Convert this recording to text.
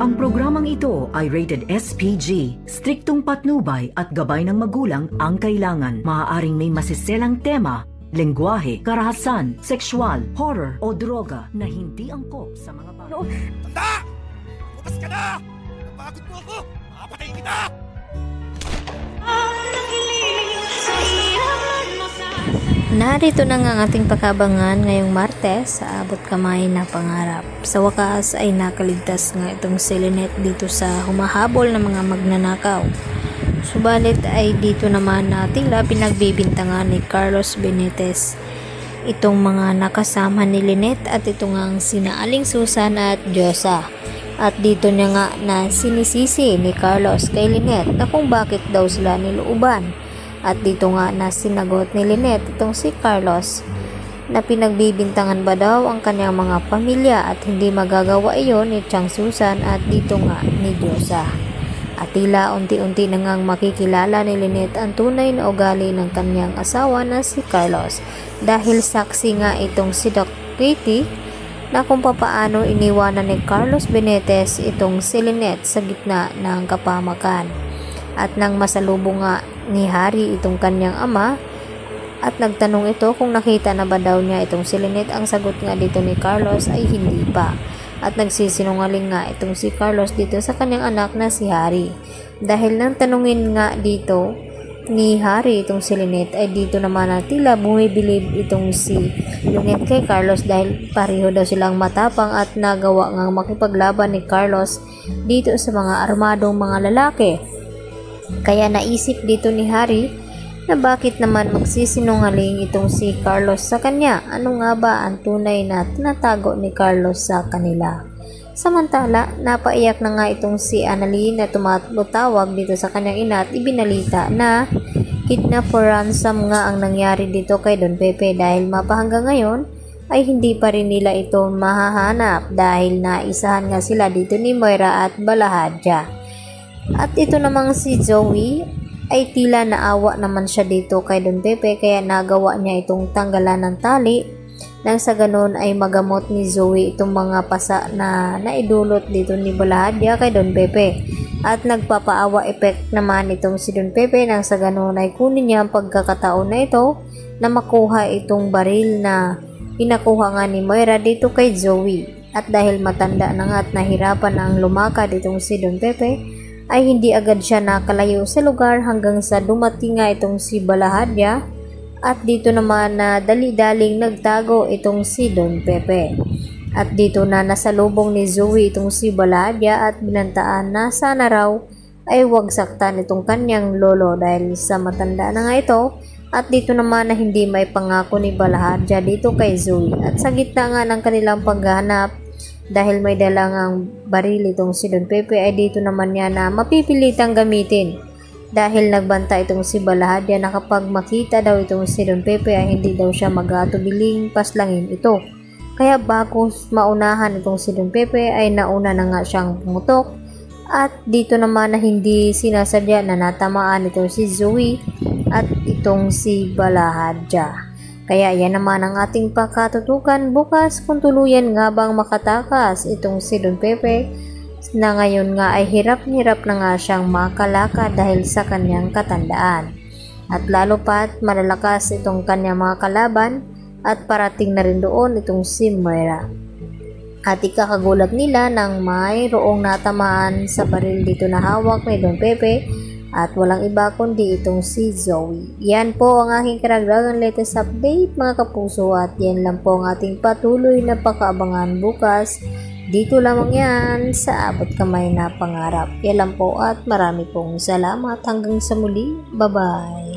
Ang programang ito ay rated SPG. Striktong patnubay at gabay ng magulang ang kailangan. Maaaring may masiselang tema, lengguwahe, karahasan, sexual, horror o droga na hindi angkop sa mga bata. Tanda! Bukas ka na! Napagod mo ako! Makapatayin kita! Narito na nga ang ating pakabangan ngayong Martes sa Abot Kamay na Pangarap. Sa wakas ay nakaligtas nga itong si Lynette dito sa humahabol ng mga magnanakaw. Subalit ay dito naman na tila pinagbibintangan ni Carlos Benitez itong mga nakasama ni Lynette at ito nga ang sina Aling Susan at Diyosa. At dito niya nga na sinisisi ni Carlos kay Lynette na kung bakit daw sila nilooban. At dito nga na sinagot ni Lynette itong si Carlos na pinagbibintangan ba daw ang kanyang mga pamilya at hindi magagawa iyon ni Chang Susan at dito nga ni Diyosa. At tila unti-unti na ngang makikilala ni Lynette ang tunay na ugali ng kanyang asawa na si Carlos dahil saksi nga itong si Doc Katie na kung papaano iniwanan ni Carlos Benitez itong si Lynette sa gitna ng kapamakan. At nang masalubong nga ni Harry itong kanyang ama at nagtanong ito kung nakita na ba daw niya itong si Lynette, ang sagot nga dito ni Carlos ay hindi pa. At nagsisinungaling nga itong si Carlos dito sa kanyang anak na si Harry. Dahil nang tanungin nga dito ni Harry itong si Lynette ay dito naman na tila bumibilib itong si Lynette kay Carlos dahil pareho daw silang matapang at nagawa ngang makipaglaban ni Carlos dito sa mga armadong mga lalaki. Kaya naisip dito ni Harry na bakit naman magsisinungaling itong si Carlos sa kanya. Ano nga ba ang tunay na tinatago ni Carlos sa kanila? Samantala, napaiyak na nga itong si Annalyn na tumatawag dito sa kanyang ina at ibinalita na kidnap for ransom nga ang nangyari dito kay Don Pepe dahil mapahanggang ngayon ay hindi pa rin nila ito mahahanap dahil naisahan nga sila dito ni Moira at Balahadja. At ito namang si Zoe ay tila naawa naman siya dito kay Don Pepe kaya nagawa niya itong tanggalan ng tali nang sa ganon ay magamot ni Zoe itong mga pasa na naidulot dito ni Balahadja kay Don Pepe. At nagpapaawa effect naman itong si Don Pepe nang sa ganon ay kunin niya ang pagkakataon na ito na makuha itong baril na pinakuha nga ni Moira dito kay Zoe. At dahil matanda na nga at nahirapan ang lumakad itong si Don Pepe ay hindi agad siya nakalayo sa lugar hanggang sa dumating nga itong si Balahadja at dito naman na dali-daling nagtago itong si Don Pepe. At dito na nasalubong ni Zoe itong si Balahadja at binantaan na sana raw ay huwag saktan itong kanyang lolo dahil sa matanda na nga ito. At dito naman na hindi may pangako ni Balahadja dito kay Zoe at sa gitna nga ng kanilang paghahanap dahil may dalangang baril itong si Don Pepe ay dito naman niya na mapipilitang gamitin dahil nagbanta itong si Balahadja na kapag makita daw itong si Don Pepe ay hindi daw siya mag-atubiling paslangin ito. Kaya bago maunahan itong si Don Pepe ay nauna na nga siyang pumutok at dito naman na hindi sinasadya na natamaan itong si Zoe at itong si Balahadja. Kaya yan naman ang ating pakatutukan bukas kung tuluyan nga bang makatakas itong si Don Pepe na ngayon nga ay hirap-hirap na nga siyang makalakad dahil sa kanyang katandaan. At lalo pa't malalakas itong kanyang mga kalaban at parating na rin doon itong si Moira. At ikakagulat nila nang mayroong natamaan sa baril dito na hawak ni Don Pepe at walang iba kundi itong si Zoe. Yan po ang aking karagdagang latest update mga kapuso at yan lang po ang ating patuloy na pakaabangan bukas. Dito lamang yan sa Abot Kamay na Pangarap. Yan lang po at marami pong salamat hanggang sa muli. Bye bye!